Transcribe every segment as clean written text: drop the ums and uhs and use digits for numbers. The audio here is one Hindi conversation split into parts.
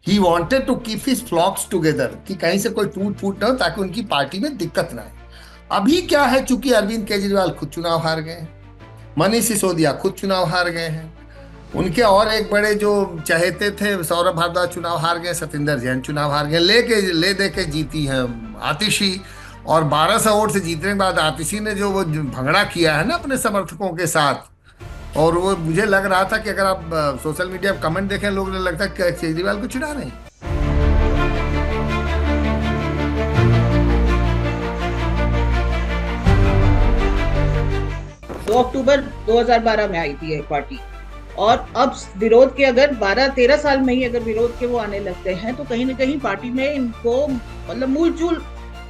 He wanted to keep his flocks together, कि कहीं से कोई टूट फूट ना हो ताकि उनकी पार्टी में दिक्कत ना आए। अभी क्या है, चूंकि अरविंद केजरीवाल खुद चुनाव हार गए हैं, मनीष सिसोदिया खुद चुनाव हार गए हैं, उनके और एक बड़े जो चहेते थे सौरभ भारद्वाज चुनाव हार गए, सतिंदर जैन चुनाव हार गए, ले दे के जीती है आतिशी। और 1200 वोट से जीतने के बाद आतिशी ने जो भंगड़ा किया है ना अपने समर्थकों के साथ, और वो मुझे लग रहा था कि अगर आप सोशल मीडिया पर कमेंट देखें, लोग ने लगता है कि केजरीवाल को चिढ़ा रहे हैं। 2 अक्टूबर 2012 में आई थी ये पार्टी। और अब विरोध के अगर 12-13 साल में ही अगर विरोध के वो आने लगते हैं तो कहीं ना कहीं पार्टी में इनको मतलब मूल चूल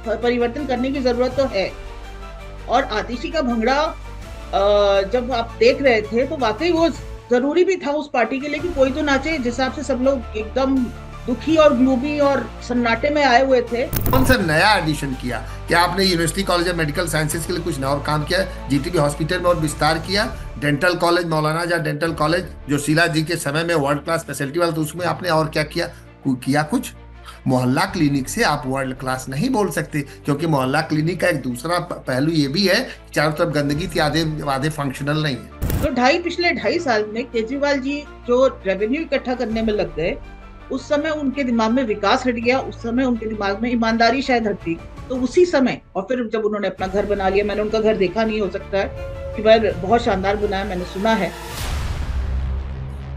परिवर्तन करने की जरूरत तो है। और आतिशी का भंगड़ा जब आप देख रहे थे तो वाकई वो जरूरी भी था उस पार्टी के लिए कि कोई तो नाचे, जिस हिसाब से सब लोग एकदम दुखी और ग्लूमी और सन्नाटे में आए हुए थे। कौन सा नया एडिशन किया? क्या आपने university college of medical sciences के लिए कुछ नया और काम किया? जीटीबी हॉस्पिटल में और विस्तार किया? डेंटल कॉलेज मौलाना जहाँ डेंटल कॉलेज जो शीला जी के समय में वर्ल्ड क्लास फैसिलिटी वाला, तो उसमें आपने और क्या किया? किया कुछ? मोहल्ला क्लिनिक से आप वर्ल्ड क्लास नहीं बोल सकते, क्योंकि मोहल्ला क्लिनिक का एक दूसरा पहलू ये भी है, चारों तरफ गंदगी थी, आधे आधे फंक्शनल नहीं है। तो पिछले 2.5 साल में केजरीवाल जी जो रेवेन्यू इकट्ठा करने में लग गए, उस समय उनके दिमाग में विकास हट गया, उस समय उनके दिमाग में ईमानदारी शायद हट गई। तो उसी समय, और फिर जब उन्होंने अपना घर बना लिया, मैंने उनका घर देखा नहीं, हो सकता है कि वह बहुत शानदार बनाया, मैंने सुना है।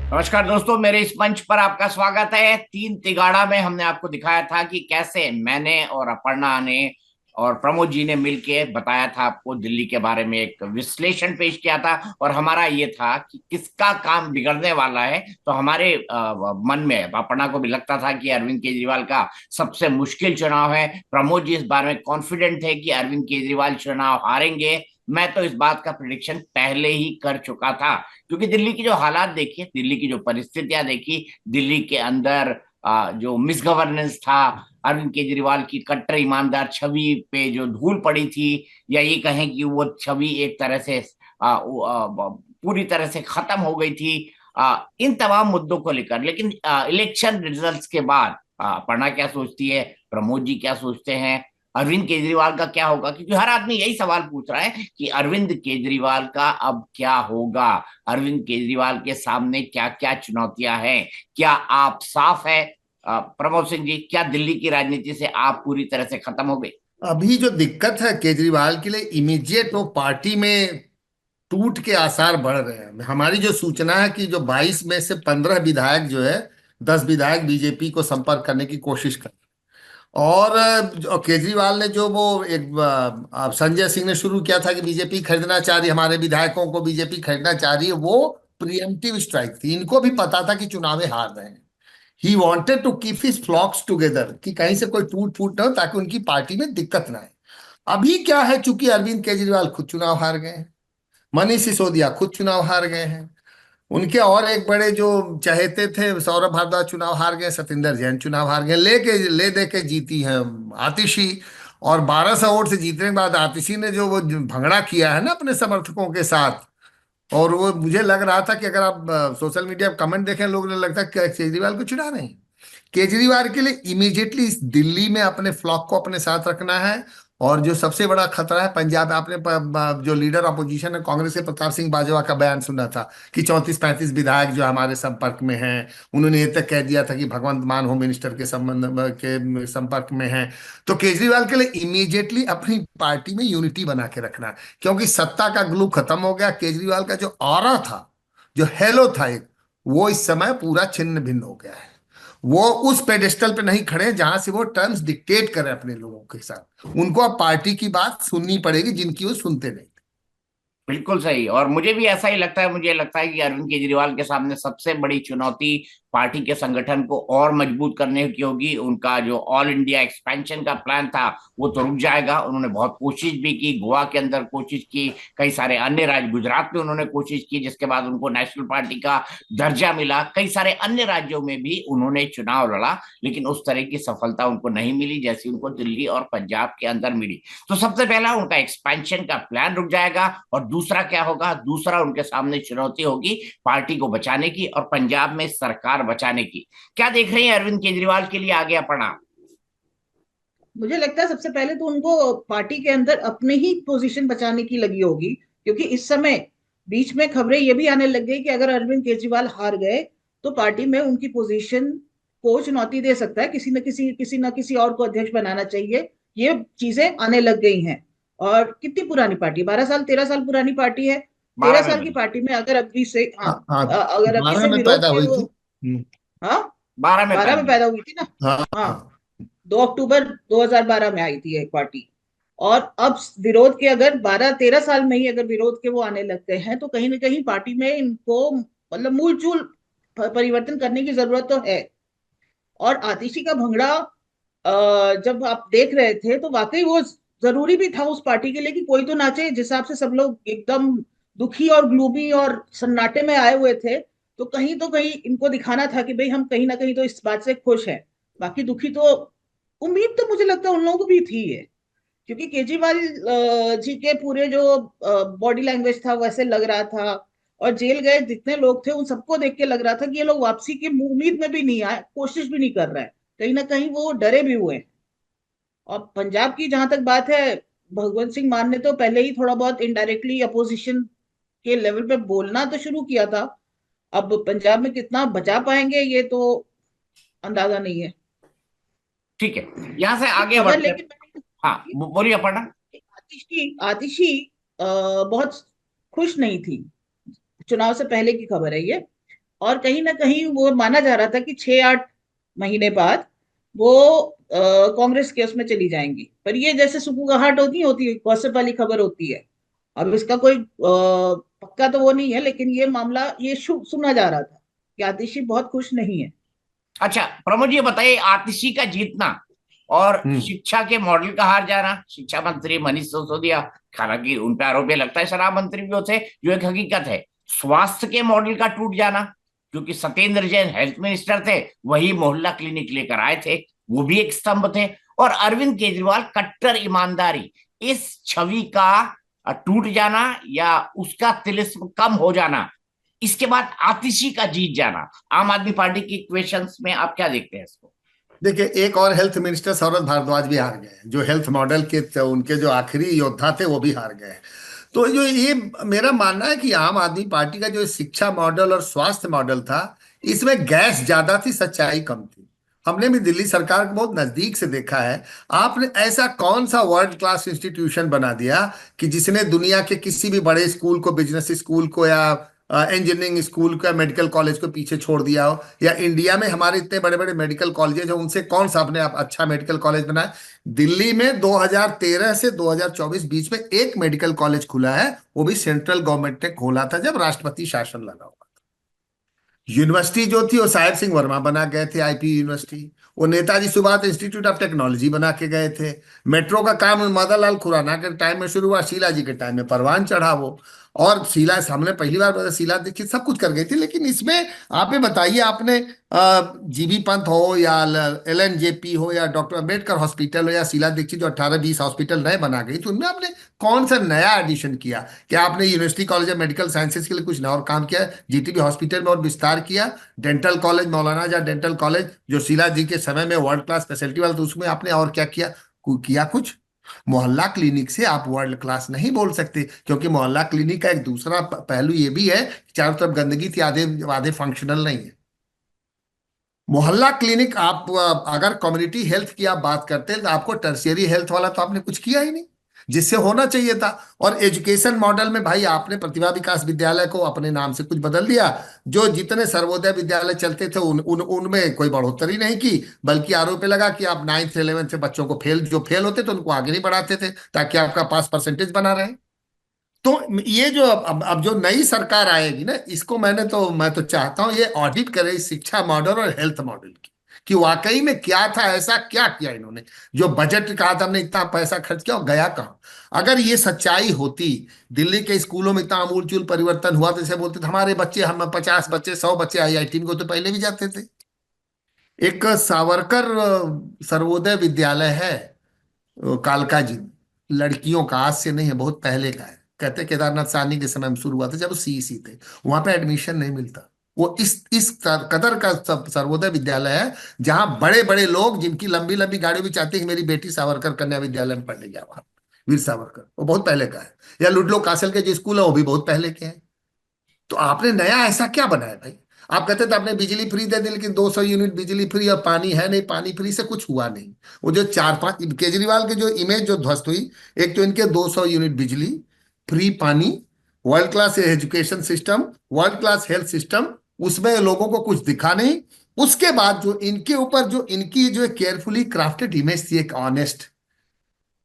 नमस्कार दोस्तों, मेरे इस मंच पर आपका स्वागत है। 3 तिगाड़ा में हमने आपको दिखाया था कि कैसे मैंने और अपर्णा ने और प्रमोद जी ने मिलके बताया था आपको, दिल्ली के बारे में एक विश्लेषण पेश किया था। और हमारा ये था कि किसका काम बिगड़ने वाला है। तो हमारे मन में, अपर्णा को भी लगता था कि अरविंद केजरीवाल का सबसे मुश्किल चुनाव है। प्रमोद जी इस बारे में कॉन्फिडेंट थे कि अरविंद केजरीवाल चुनाव हारेंगे। मैं तो इस बात का प्रिडिक्शन पहले ही कर चुका था, क्योंकि दिल्ली की जो हालात देखी, दिल्ली की जो परिस्थितियां देखी, दिल्ली के अंदर जो मिसगवर्नेंस था, अरविंद केजरीवाल की कट्टर ईमानदार छवि पे जो धूल पड़ी थी, या ये कहें कि वो छवि एक तरह से पूरी तरह से खत्म हो गई थी, इन तमाम मुद्दों को लेकर। लेकिन इलेक्शन रिजल्ट्स के बाद अपर्णा क्या सोचती है, प्रमोद जी क्या सोचते हैं, अरविंद केजरीवाल का क्या होगा, क्योंकि हर आदमी यही सवाल पूछ रहा है कि अरविंद केजरीवाल का अब क्या होगा, अरविंद केजरीवाल के सामने क्या क्या चुनौतियां हैं, क्या आप साफ है? प्रमोद सिंह जी, क्या दिल्ली की राजनीति से आप पूरी तरह से खत्म हो गए? अभी जो दिक्कत है केजरीवाल के लिए, इमीडिएट वो पार्टी में टूट के आसार बढ़ रहे हैं। हमारी जो सूचना है कि जो 22 में से 15 विधायक जो है, 10 विधायक बीजेपी को संपर्क करने की कोशिश कर, और केजरीवाल ने जो वो एक संजय सिंह ने शुरू किया था कि बीजेपी खरीदना चाह रही, हमारे विधायकों को बीजेपी खरीदना चाह रही है, वो प्रिएम्प्टिव स्ट्राइक थी। इनको भी पता था कि चुनाव हार रहे हैं। He wanted to keep his flocks together, कि कहीं से कोई टूट फूट ना हो ताकि उनकी पार्टी में दिक्कत ना आए। अभी क्या है, चूंकि अरविंद केजरीवाल खुद चुनाव हार गए हैं, मनीष सिसोदिया खुद चुनाव हार गए हैं, उनके और एक बड़े जो चहेते थे सौरभ भारद्वाज चुनाव हार गए, सतिंदर जैन चुनाव हार गए, ले दे के जीती है आतिशी। और 1200 वोट से जीतने के बाद आतिशी ने जो वो भंगड़ा किया है ना अपने समर्थकों के साथ, और वो मुझे लग रहा था कि अगर आप सोशल मीडिया पर कमेंट देखें, लोग ने लगता है कि केजरीवाल को चिढ़ा रहे हैं। केजरीवाल के लिए इमीडिएटली दिल्ली में अपने फ्लॉक को अपने साथ रखना है। और जो सबसे बड़ा खतरा है पंजाब, आपने जो लीडर अपोजिशन है कांग्रेस के प्रताप सिंह बाजवा का बयान सुना था कि 34-35 विधायक जो हमारे संपर्क में हैं, उन्होंने ये तक कह दिया था कि भगवंत मान होम मिनिस्टर के संबंध के संपर्क में हैं। तो केजरीवाल के लिए इमीडिएटली अपनी पार्टी में यूनिटी बना के रखना है, क्योंकि सत्ता का ग्लू खत्म हो गया। केजरीवाल का जो ऑरा था, जो हेलो था एक, वो इस समय पूरा छिन्न भिन्न हो गया है। वो उस पेडेस्टल पे नहीं खड़े जहां से वो टर्म्स डिक्टेट करें अपने लोगों के साथ। उनको अब पार्टी की बात सुननी पड़ेगी, जिनकी वो सुनते नहीं। बिल्कुल सही, और मुझे भी ऐसा ही लगता है। मुझे लगता है कि अरविंद केजरीवाल के सामने सबसे बड़ी चुनौती पार्टी के संगठन को और मजबूत करने की होगी। उनका जो ऑल इंडिया एक्सपेंशन का प्लान था वो तो रुक जाएगा। उन्होंने बहुत कोशिश भी की, गोवा के अंदर कोशिश की, कई सारे अन्य राज्य, गुजरात में उन्होंने कोशिश की, जिसके बाद उनको नेशनल पार्टी का दर्जा मिला। कई सारे अन्य राज्यों में भी उन्होंने चुनाव लड़ा, लेकिन उस तरह की सफलता उनको नहीं मिली जैसी उनको दिल्ली और पंजाब के अंदर मिली। तो सबसे पहला उनका एक्सपेंशन का प्लान रुक जाएगा। और दूसरा क्या होगा? दूसरा उनके सामने चुनौती होगी पार्टी को बचाने की और पंजाब में सरकार बचाने की। क्या देख रहे हैं अरविंद केजरीवाल के लिए आगे अपना? मुझे लगता है सबसे पहले तो उनको पार्टी के अंदर अपने ही पोजीशन बचाने की लगी होगी, क्योंकि इस समय बीच में खबरें ये भी आने लग गई कि अगर अरविंद केजरीवाल हार गए तो पार्टी में उनकी पोजीशन को चुनौती दे सकता है, किसी न किसी और को अध्यक्ष बनाना चाहिए। ये चीजें आने लग गई हैं। और कितनी पुरानी पार्टी, 12 साल 13 साल पुरानी पार्टी है। तेरह 12 में साल की बनी। पार्टी में अगर अभी से, हाँ, हाँ हाँ, अगर अभी 12 से में विरोध पैदा के हुई वो, थी। हाँ, 12 में 12 पैदा में हुई। पैदा हुई थी ना। हाँ हाँ, हाँ। 2 अक्टूबर 2012 में आई थी एक पार्टी। और अब विरोध के अगर 12-13 साल में ही अगर विरोध के वो आने लगते हैं तो कहीं ना कहीं पार्टी में इनको मूल चूल परिवर्तन करने की जरूरत तो है। और आतिशी का भंगड़ा जब आप देख रहे थे तो वाकई वो जरूरी भी था उस पार्टी के लिए कि कोई तो नाचे। जिस हिसाब से सब लोग एकदम दुखी और ग्लूमी और सन्नाटे में आए हुए थे, तो कहीं इनको दिखाना था कि भाई हम कहीं ना कहीं तो इस बात से खुश हैं। बाकी दुखी तो, उम्मीद तो मुझे लगता है उन लोगों को भी थी है, क्योंकि केजरीवाल जी के पूरे जो बॉडी लैंग्वेज था वैसे लग रहा था। और जेल गए जितने लोग थे उन सबको देख के लग रहा था कि ये लोग वापसी की उम्मीद में भी नहीं आए, कोशिश भी नहीं कर रहे हैं। कहीं ना कहीं वो डरे भी हुए हैं। और पंजाब की जहां तक बात है, भगवंत सिंह मान ने तो पहले ही थोड़ा बहुत इनडायरेक्टली अपोजिशन के लेवल पे बोलना तो शुरू किया था। अब पंजाब में कितना बचा पाएंगे ये तो अंदाजा नहीं है। ठीक है, यहाँ से एक आगे खबर बढ़ते। लेकिन मैंने हाँ, सुनी थी बोलिए अपर्णा। कि आतिशी बहुत खुश नहीं थी। चुनाव से पहले की खबर है ये। और कहीं ना कहीं वो माना जा रहा था कि 6-8 महीने बाद वो कांग्रेस के उसमें चली जाएंगी। पर ये जैसे सुगबुगाहट होती है, गॉसिप वाली खबर होती है। अब इसका कोई पक्का तो वो नहीं है, लेकिन ये मामला ये सुना जा रहा था कि आतिशी बहुत खुश नहीं है। अच्छा प्रमोद जी, ये बताइए, आतिशी का जीतना और हम्म। शिक्षा के मॉडल का हार जाना, शिक्षा मंत्री मनीष सिसोदिया, हालांकि उन पे आरोप ये लगता है शराब मंत्री भी होते, जो एक हकीकत है। स्वास्थ्य के मॉडल का टूट जाना, क्योंकि सत्येंद्र जैन हेल्थ मिनिस्टर थे, वही मोहल्ला क्लिनिक लेकर आए थे, वो भी एक स्तंभ थे। और अरविंद केजरीवाल कट्टर ईमानदारी, इस छवि का टूट जाना या उसका तिलिस्म कम हो जाना, इसके बाद आतिशी का जीत जाना, आम आदमी पार्टी की इक्वेशंस में आप क्या देखते हैं इसको? देखिए, एक और हेल्थ मिनिस्टर सौरभ भारद्वाज भी हार गए हैं, जो हेल्थ मॉडल के उनके जो आखिरी योद्धा थे वो भी हार गए हैं। तो जो ये मेरा मानना है कि आम आदमी पार्टी का जो शिक्षा मॉडल और स्वास्थ्य मॉडल था, इसमें गैस ज्यादा थी, सच्चाई कम थी। हमने भी दिल्ली सरकार को बहुत नजदीक से देखा है। आपने ऐसा कौन सा वर्ल्ड क्लास इंस्टीट्यूशन बना दिया कि जिसने दुनिया के किसी भी बड़े स्कूल को, बिजनेस स्कूल को या इंजीनियरिंग स्कूल को या मेडिकल कॉलेज को पीछे छोड़ दिया हो? या इंडिया में हमारे इतने बड़े बड़े मेडिकल कॉलेजेस हैं, उनसे कौन सा आपने आप अच्छा मेडिकल कॉलेज बनाया? दिल्ली में 2013 से 2024 बीच में एक मेडिकल कॉलेज खुला है, वो भी सेंट्रल गवर्नमेंट ने खोला था जब राष्ट्रपति शासन लगा हुआ। यूनिवर्सिटी जो थी वो साहेब सिंह वर्मा बना गए थे, आईपी यूनिवर्सिटी। वो Netaji Subhash institute of technology बना के गए थे। मेट्रो का काम मदन लाल खुराना के टाइम में शुरू हुआ, शीला जी के टाइम में परवान चढ़ा वो। और शीला, हमने पहली बार बताया, शीला दीक्षित सब कुछ कर गई थी। लेकिन इसमें आप ये बताइए, आपने जीबी पंत हो या LNJP हो या डॉक्टर अंबेडकर हॉस्पिटल हो या शीला दीक्षित जो 18-20 हॉस्पिटल नए बना गई, तो उनमें आपने कौन सा नया एडिशन किया? क्या आपने university college of medical sciences के लिए कुछ नया और काम किया? GTB हॉस्पिटल में और विस्तार किया? डेंटल कॉलेज, मौलाना जा डेंटल कॉलेज जो शीला जी के समय में वर्ल्ड क्लास फैसिलिटी वाला, तो उसमें आपने और क्या किया? किया कुछ? मोहल्ला क्लिनिक से आप वर्ल्ड क्लास नहीं बोल सकते, क्योंकि मोहल्ला क्लिनिक का एक दूसरा पहलू ये भी है कि चारों तरफ गंदगी थी, आधे आधे फंक्शनल नहीं है। मोहल्ला क्लिनिक आप अगर कम्युनिटी हेल्थ की आप बात करते हैं तो आपको टर्शियरी हेल्थ वाला तो आपने कुछ किया ही नहीं, जिससे होना चाहिए था। और एजुकेशन मॉडल में भाई आपने प्रतिभा विकास विद्यालय को अपने नाम से कुछ बदल दिया। जो जितने सर्वोदय विद्यालय चलते थे उनमें कोई बढ़ोतरी नहीं की, बल्कि आरोप लगा कि आप 9th 11th से बच्चों को जो फेल होते थे उनको आगे नहीं बढ़ाते थे ताकि आपका पास परसेंटेज बना रहे। तो ये जो अब जो नई सरकार आएगी ना, इसको मैं तो चाहता हूं ये ऑडिट करे इस शिक्षा मॉडल और हेल्थ मॉडल की, कि वाकई में क्या था, ऐसा क्या किया इन्होंने। जो बजट कहा था हमने इतना पैसा खर्च किया और गया कहाँ? अगर ये सच्चाई होती, दिल्ली के स्कूलों में इतना आमूलचूल परिवर्तन हुआ, तो जैसे बोलते थे हमारे बच्चे, हम 50 बच्चे 100 बच्चे IIT में, तो पहले भी जाते थे। एक सावरकर सर्वोदय विद्यालय है, कालका जी, लड़कियों का, आज से नहीं है, बहुत पहले का है। कहते केदारनाथ साहनी के समय में शुरू हुआ था, जब CEC थे। वहां पे एडमिशन नहीं मिलता। वो इस कदर का सर्वोदय विद्यालय है, जहां बड़े बड़े लोग जिनकी लंबी लंबी गाड़ी भी चाहते हैं कि मेरी बेटी सावरकर कन्या विद्यालय में पढ़ने जाए, वहां वीर सावरकर, वो बहुत पहले का है। या लुडलो कासल के जो स्कूल है वो भी बहुत पहले के हैं। तो आपने नया ऐसा क्या बनाया भाई? आप कहते थे आपने बिजली फ्री दे दी, लेकिन 200 यूनिट बिजली फ्री और पानी है नहीं, पानी फ्री से कुछ हुआ नहीं। वो जो चार पांच केजरीवाल की जो इमेज जो ध्वस्त हुई, एक तो इनके 200 यूनिट बिजली, फ्री पानी, world class education system, world class health system, उसमें लोगों को कुछ दिखा नहीं। उसके बाद जो इनके ऊपर जो इनकी जो केयरफुली क्राफ्टेड इमेज थी, एक ऑनेस्ट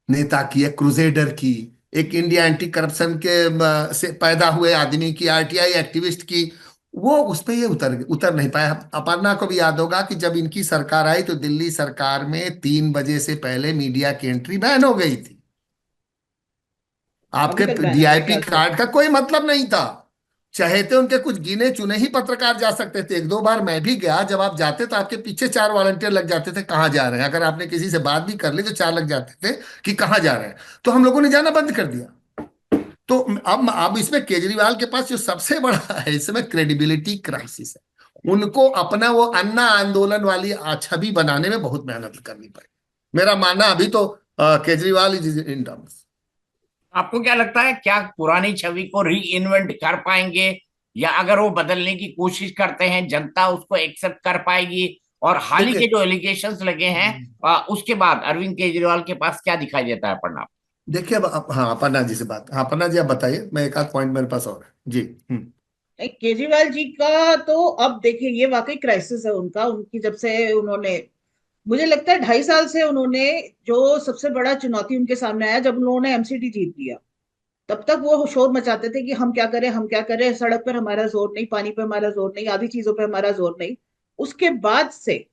नेता की, एक क्रूसेडर की, एक इंडिया एंटी करप्शन के से पैदा हुए आदमी की, आरटीआई एक्टिविस्ट की, वो उस पे ये उतर उतर नहीं पाया। अपर्णा को भी याद होगा कि जब इनकी सरकार आई तो दिल्ली सरकार में 3 बजे से पहले मीडिया की एंट्री बैन हो गई थी। अभी आपके तक बैन है मेरे वीआईपी ख्याल से। कार्ड का कोई मतलब नहीं था। चाहे थे उनके कुछ गिने चुने ही पत्रकार जा सकते थे। एक दो बार मैं भी गया, जब आप जाते तो आपके पीछे 4 वॉलंटियर लग जाते थे, कहाँ जा रहे हैं। अगर आपने किसी से बात भी कर ली तो 4 लग जाते थे कि कहाँ जा रहे हैं। तो हम लोगों ने जाना बंद कर दिया। तो अब इसमें केजरीवाल के पास जो सबसे बड़ा है, इसमें क्रेडिबिलिटी क्राइसिस है। उनको अपना वो अन्ना आंदोलन वाली छवि बनाने में बहुत मेहनत करनी पड़ी, मेरा मानना। अभी तो केजरीवाल इज इन टर्म्स। आपको क्या लगता है, क्या पुरानी छवि को री इन्वेंट कर पाएंगे, या अगर वो बदलने की कोशिश करते हैं जनता उसको एक्सेप्ट कर पाएगी? और हाल ही के देखिए जो एलिगेशंस लगे हैं, उसके बाद अरविंद केजरीवाल के पास क्या दिखाई देता है परिणाम? देखिए अब हाँ, पन्ना जी से बात, हाँ पन्ना जी आप बताइए, मैं एक आध पॉइंट मेरे पास और है जी। हम्म। केजरीवाल जी का तो अब देखिए, ये वाकई क्राइसिस है उनका। उनकी जब से उन्होंने, मुझे लगता है 2.5 साल से उन्होंने, जो सबसे बड़ा चुनौती उनके सामने आया जब उन्होंने एमसीडी जीत लिया, तब तक वो शोर मचाते थे कि हम क्या करें, हम क्या करें, सड़क पर हमारा जोर नहीं, पानी पे हमारा जोर नहीं, आदि चीजों पे हमारा जोर नहीं। उसके बाद से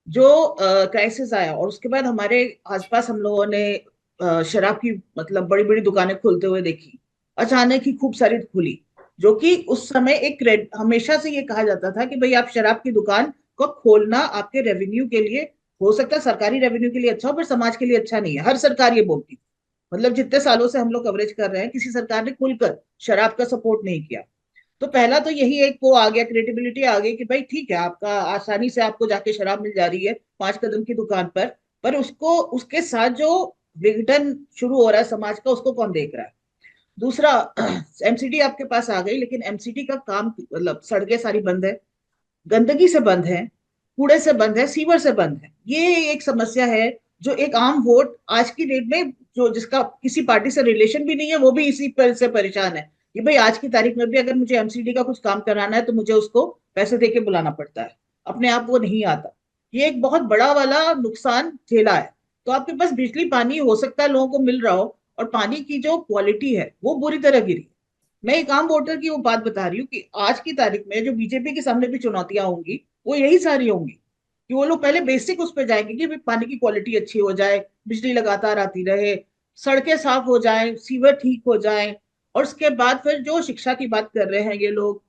जो क्राइसिस आया, और उसके बाद हमारे आसपास हम लोगों ने शराब की मतलब बड़ी बड़ी दुकानें खुलते हुए देखी, अचानक ही खूब सारी खुली। जो कि उस समय एक हमेशा से ये कहा जाता था कि भाई आप शराब की दुकान को खोलना आपके रेवेन्यू के लिए, हो सकता है सरकारी रेवेन्यू के लिए अच्छा हो, पर समाज के लिए अच्छा नहीं है। हर सरकार ये बोलती थी। मतलब जितने सालों से हम लोग कवरेज कर रहे हैं, किसी सरकार ने खुलकर शराब का सपोर्ट नहीं किया। तो पहला तो यही एक वो आ गया, क्रेडिबिलिटी आ गई कि भाई ठीक है, आपका आसानी से आपको जाके शराब मिल जा रही है 5 कदम की दुकान पर उसको, उसके साथ जो विघटन शुरू हो रहा है समाज का, उसको कौन देख रहा है? दूसरा, एमसीडी आपके पास आ गई, लेकिन एमसीडी का काम मतलब सड़कें सारी बंद है, गंदगी से बंद है, कूड़े से बंद है, सीवर से बंद है। ये एक समस्या है जो एक आम वोट आज की डेट में, जो जिसका किसी पार्टी से रिलेशन भी नहीं है, वो भी इसी पर से परेशान है कि भाई आज की तारीख में भी अगर मुझे एमसीडी का कुछ काम कराना है तो मुझे उसको पैसे दे के बुलाना पड़ता है, अपने आप वो नहीं आता। ये एक बहुत बड़ा वाला नुकसान झेला है। तो आपके पास बिजली पानी हो सकता है लोगों को मिल रहा हो, और पानी की जो क्वालिटी है वो बुरी तरह गिरी। मैं एक आम वोटर की वो बात बता रही हूँ कि आज की तारीख में जो बीजेपी के सामने भी चुनौतियां होंगी, वो यही सारी होंगी कि वो लोग पहले बेसिक उस पर जाएंगे कि भाई पानी की क्वालिटी अच्छी हो जाए, बिजली लगातार आती रहे, सड़कें साफ हो जाएं, सीवर ठीक हो जाएं। और उसके बाद फिर जो शिक्षा की बात कर रहे हैं ये लोग,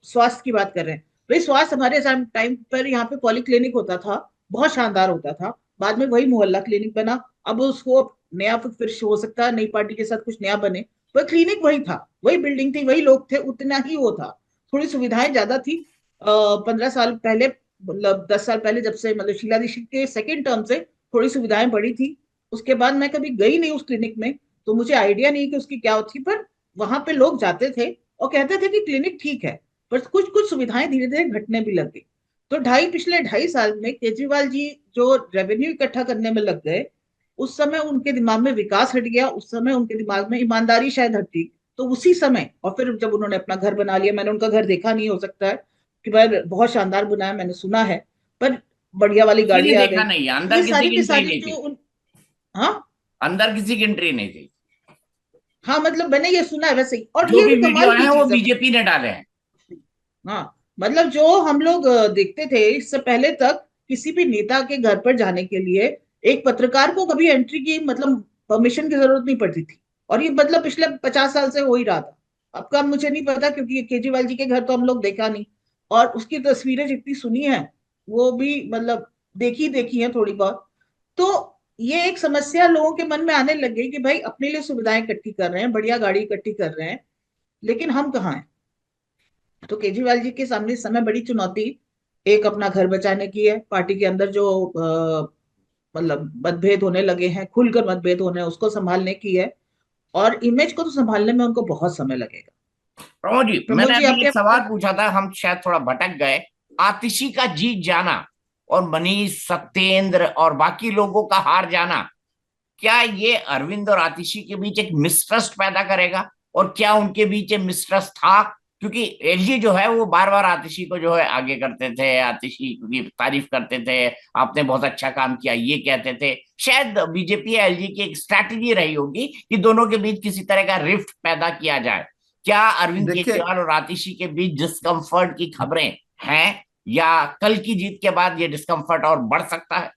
स्वास्थ्य की बात कर रहे हैं। भाई स्वास्थ्य, हमारे टाइम पर यहाँ पे पॉली क्लिनिक होता था, बहुत शानदार होता था। बाद में वही मोहल्ला क्लिनिक बना। अब उसको नया फिर हो सकता है नई पार्टी के साथ कुछ नया बने, पर क्लिनिक वही था, वही बिल्डिंग थी, वही लोग थे, उतना ही वो था। थोड़ी सुविधाएं ज्यादा थी। 15 साल पहले, मतलब 10 साल पहले, जब से मतलब शीला दीक्षित के सेकेंड टर्म से थोड़ी सुविधाएं बढ़ी थी। उसके बाद मैं कभी गई नहीं उस क्लिनिक में, तो मुझे आइडिया नहीं कि उसकी क्या होती, पर वहां पे लोग जाते थे और कहते थे कि क्लिनिक ठीक है, पर कुछ कुछ सुविधाएं धीरे धीरे घटने भी लग गई। तो पिछले 2.5 साल में केजरीवाल जी जो रेवेन्यू इकट्ठा करने में लग गए, उस समय उनके दिमाग में विकास हट गया, उस समय उनके दिमाग में ईमानदारी शायद हटी। तो उसी समय, और फिर जब उन्होंने अपना घर बना लिया, मैंने उनका घर देखा नहीं, हो सकता है कि भाई बहुत शानदार बनाया, मैंने सुना है, पर बढ़िया वाली किसी गाड़ी ने आ देखा गई। नहीं है, ये अंदर किसी सारी की की एंट्री सारी नहीं जो थी। हाँ, अंदर किसी की एंट्री नहीं थी। हाँ, मतलब मैंने ये सुना है वैसे ही, और जो ये भी भी वीडियो कमाल की है वो चीज है। बीजेपी ने डाले हैं। हाँ, मतलब जो हम लोग देखते थे इससे पहले तक, किसी भी नेता के घर पर जाने के लिए एक पत्रकार को कभी एंट्री की मतलब परमिशन की जरूरत नहीं पड़ती थी। और ये मतलब पिछले 50 साल से हो ही रहा था। अब का मुझे नहीं पता, क्योंकि केजरीवाल जी के घर तो हम लोग देखा नहीं, और उसकी तस्वीरें जितनी सुनी है वो भी मतलब देखी देखी है थोड़ी बहुत। तो ये एक समस्या लोगों के मन में आने लग गई कि भाई अपने लिए सुविधाएं इकट्ठी कर रहे हैं, बढ़िया गाड़ी इकट्ठी कर रहे हैं, लेकिन हम कहाँ हैं? तो केजरीवाल जी के सामने इस समय बड़ी चुनौती एक अपना घर बचाने की है, पार्टी के अंदर जो मतलब मतभेद होने लगे हैं, खुलकर मतभेद होने हैं, उसको संभालने की है। और इमेज को तो संभालने में उनको बहुत समय लगेगा। प्रमोद जी, प्रमोद मैंने जी, अभी आप एक क्या सवाल कहना पूछा था, हम शायद थोड़ा भटक गए। आतिशी का जीत जाना और मनीष, सत्येंद्र और बाकी लोगों का हार जाना, क्या ये अरविंद और आतिशी के बीच एक मिसट्रस्ट पैदा करेगा? और क्या उनके बीच एक मिसट्रस्ट था? क्योंकि एलजी जो है वो बार बार आतिशी को जो है आगे करते थे, आतिशी की तारीफ करते थे, आपने बहुत अच्छा काम किया ये कहते थे। शायद बीजेपी या एलजी की एक स्ट्रैटेजी रही होगी कि दोनों के बीच किसी तरह का रिफ्ट पैदा किया जाए। क्या अरविंद देखिए, केजरीवाल और आतिशी के बीच डिस्कम्फर्ट की खबरें हैं, या कल की जीत के बाद ये डिस्कम्फर्ट और बढ़ सकता है?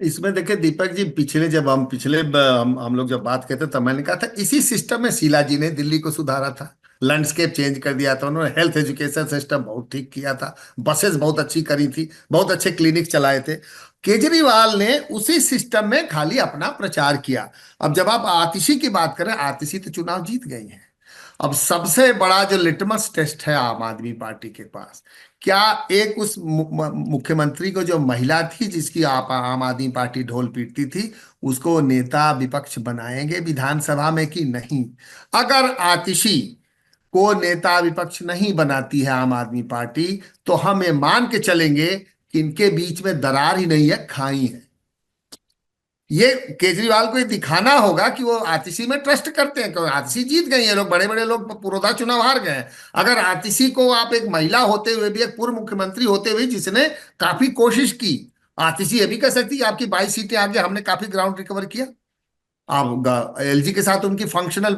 इसमें देखिए दीपक जी, पिछले जब हम पिछले हम लोग जब बात करते तब मैंने कहा था इसी सिस्टम में शीला जी ने दिल्ली को सुधारा था। लैंडस्केप चेंज कर दिया था उन्होंने, हेल्थ एजुकेशन सिस्टम बहुत ठीक किया था, बसेस बहुत अच्छी करी थी, बहुत अच्छे क्लिनिक चलाए थे। केजरीवाल ने उसी सिस्टम में खाली अपना प्रचार किया। अब जब आप आतिशी की बात करें, आतिशी तो चुनाव जीत गई हैं। अब सबसे बड़ा जो लिटमस टेस्ट है आम आदमी पार्टी के पास, क्या एक उस मुख्यमंत्री को जो महिला थी जिसकी आप आम आदमी पार्टी ढोल पीटती थी, उसको नेता विपक्ष बनाएंगे विधानसभा में कि नहीं? अगर आतिशी को नेता विपक्ष नहीं बनाती है आम आदमी पार्टी, तो हम ये मान के चलेंगे कि इनके बीच में दरार ही नहीं है, खाई है। ये केजरीवाल को ये दिखाना होगा कि वो आतिशी में ट्रस्ट करते हैं, क्योंकि आतिशी जीत गई है, लोग बड़े बड़े लोग पुरोधा चुनाव हार गए हैं। अगर आतिशी को आप एक महिला होते हुए भी, एक पूर्व मुख्यमंत्री होते हुए जिसने काफी कोशिश की, आतिशी ये भी कह सकती है आपकी 22 सीटें आगे, हमने काफी ग्राउंड रिकवर किया। आप एलजी के साथ उनकी फंक्शनल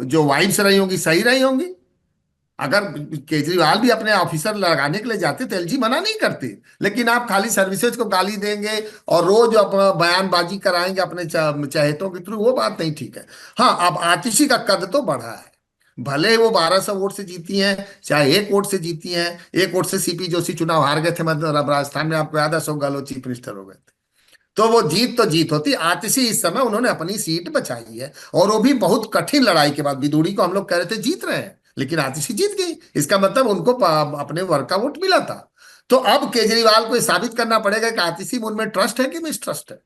जो वाइब्स रही होंगी सही रही होंगी। अगर केजरीवाल भी अपने ऑफिसर लगाने के लिए जाते तो एलजी मना नहीं करते। लेकिन आप खाली सर्विसेज को गाली देंगे और रोज अपना बयानबाजी कराएंगे अपने चहेतों के थ्रू, वो बात नहीं ठीक है। हाँ, अब आतिशी का कद तो बढ़ा है। भले वो 1200 वोट से जीती हैं, चाहे 1 वोट से जीती हैं। 1 वोट से सीपी जोशी चुनाव हार गए थे, मतलब राजस्थान में, आपको याद है, अशोक गहलोत चीफ मिनिस्टर हो गए थे। तो वो जीत तो जीत होती। आतिशी इस समय उन्होंने अपनी सीट बचाई है, और वो भी बहुत कठिन लड़ाई के बाद। बिदुड़ी को हम लोग कह रहे थे जीत रहे हैं, लेकिन आतिशी जीत गई। इसका मतलब उनको अपने वर्ग का वोट मिला था। तो अब केजरीवाल को ये साबित करना पड़ेगा कि आतिशी में उनमें ट्रस्ट है कि मिसट्रस्ट है।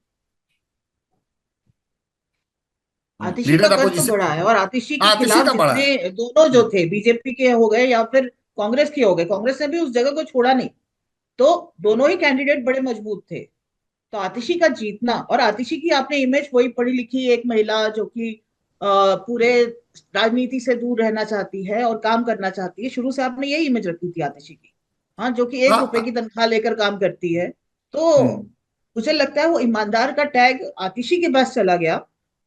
आतिशी का लीडर कद तो अपोजिशन, बड़ा है, और आतिशी के आतिशी खिलाफ का बड़ा है। जितने दोनों जो थे, बीजेपी के हो गए या फिर कांग्रेस के हो गए, कांग्रेस ने भी उस जगह को छोड़ा नहीं। तो दोनों ही कैंडिडेट बड़े मजबूत थे। तो आतिशी का जीतना, और आतिशी की आपने इमेज, वही पढ़ी लिखी एक महिला जो कि पूरे राजनीति से दूर रहना चाहती है और काम करना चाहती है, शुरू से आपने यही इमेज रखी थी आतिशी की। हाँ, जो कि 1 रुपए की हाँ। तनख्वाह लेकर काम करती है। तो हम्म। मुझे लगता है वो ईमानदार का टैग आतिशी के पास चला गया।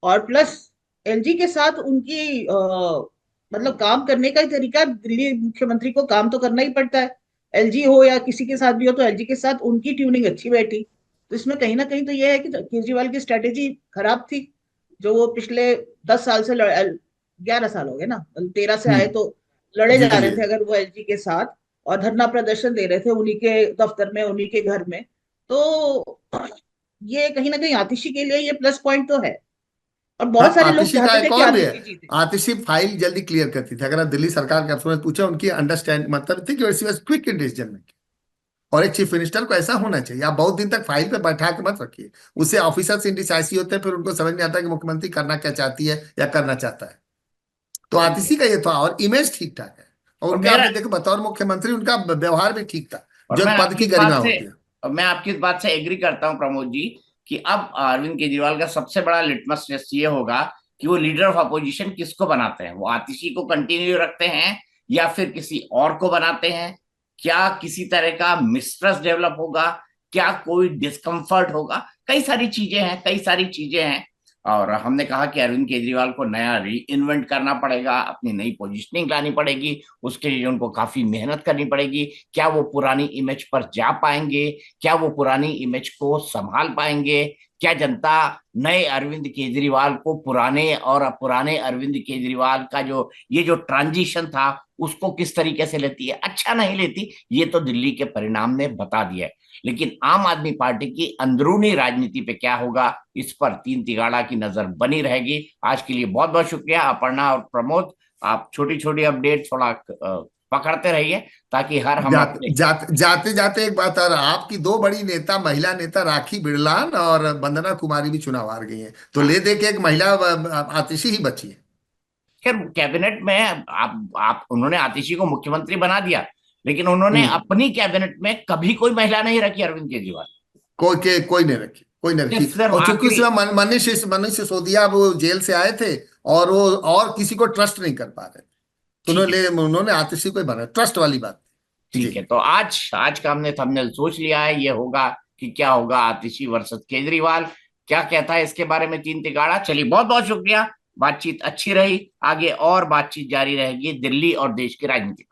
और प्लस एलजी के साथ उनकी मतलब काम करने का ही तरीका, दिल्ली मुख्यमंत्री को काम तो करना ही पड़ता है, एलजी हो या किसी के साथ भी हो, तो एलजी के साथ उनकी ट्यूनिंग अच्छी बैठी। तो इसमें कहीं ना कहीं तो ये है कि केजरीवाल की स्ट्रेटेजी खराब थी, जो वो पिछले 10 साल से 11 साल हो गए ना, 13 से आए हम्म। तो लड़े जी जा रहे जी। थे अगर वो एलजी के साथ, और धरना प्रदर्शन दे रहे थे उन्हीं के दफ्तर में, उन्हीं के घर में। तो ये कहीं ना कहीं आतिशी के लिए ये प्लस पॉइंट तो है। और हाँ, बहुत सारे लोग आतिशी का चाहते थे एक कि और भी है। आतिशी जीते। आतिशी फाइल जल्दी क्लियर करती थी। अगर आप दिल्ली सरकार के अफसरों से पूछा, उनकी अंडरस्टैंड मतलब थी कि she was quick in decision making. और एक चीफ मिनिस्टर को ऐसा होना चाहिए, आप बहुत दिन तक फाइल पे बैठा के मत रखिए। उससे ऑफिसर्स इंडिसाइसिव होते हैं, फिर उनको समझ नहीं आता कि मुख्यमंत्री करना क्या चाहती है या करना चाहता है। तो ठीक है। आतिशी का ये था, और इमेज ठीक ठाक है। और और उनका मेरा आपने देखो, बतौर मुख्यमंत्री उनका व्यवहार भी ठीक था, और जो मैं पद आपकी की इस गरिमा बात से होती है। और मैं आपकी इस बात से एग्री करता हूं प्रमोद जी, कि अब अरविंद केजरीवाल का सबसे बड़ा लिटमस टेस्ट ये होगा कि वो लीडर ऑफ अपोजिशन किसको बनाते हैं। वो आतिशी को कंटिन्यू रखते हैं या फिर किसी और को बनाते हैं? क्या किसी तरह का मिसट्रस्ट डेवलप होगा? क्या कोई डिस्कम्फर्ट होगा? कई सारी चीजें हैं, कई सारी चीजें हैं। और हमने कहा कि अरविंद केजरीवाल को नया री इन्वेंट करना पड़ेगा, अपनी नई पोजिशनिंग लानी पड़ेगी, उसके लिए उनको काफी मेहनत करनी पड़ेगी। क्या वो पुरानी इमेज पर जा पाएंगे? क्या वो पुरानी इमेज को संभाल पाएंगे? क्या जनता नए अरविंद केजरीवाल को पुराने अरविंद केजरीवाल का जो ये जो ट्रांजिशन था उसको किस तरीके से लेती है? अच्छा नहीं लेती, ये तो दिल्ली के परिणाम ने बता दिया है। लेकिन आम आदमी पार्टी की अंदरूनी राजनीति पे क्या होगा, इस पर तीन तिगाड़ा की नजर बनी रहेगी। आज के लिए बहुत बहुत शुक्रिया अपर्णा और प्रमोद। आप छोटी छोटी अपडेट थोड़ा पकड़ते रहिए, ताकि हर हम अपने जाते जाते एक बात, और आपकी दो बड़ी नेता, महिला नेता राखी बिरलान और वंदना कुमारी भी चुनाव हार गई हैं, तो ले दे के एक महिला आतिशी ही बची है। खैर कैबिनेट में आप उन्होंने आतिशी को मुख्यमंत्री बना दिया, लेकिन उन्होंने हम्म। अपनी कैबिनेट में कभी कोई महिला नहीं रखी अरविंद केजरीवाल। कोई नहीं रखी, कोई नहीं रखी। सिर्फ और चूंकि आखिरी। उसमें मनीष मनीष सिसोदिया वो जेल से आए थे, और वो और किसी को ट्रस्ट नहीं कर पा रहे, तो ठीक है। उन्होंने आतिशी को ही बना, ट्रस्ट वाली बात थी। जी। ठीक है, तो आज आज का हमने थंबनेल सोच लिया है, ये होगा कि क्या होगा आतिशी वर्सेस केजरीवाल। क्या कहता है इसके बारे में तीन तिगाड़ा। चलिए, बहुत बहुत शुक्रिया, बातचीत अच्छी रही, आगे और बातचीत जारी रहेगी दिल्ली और देश की राजनीति।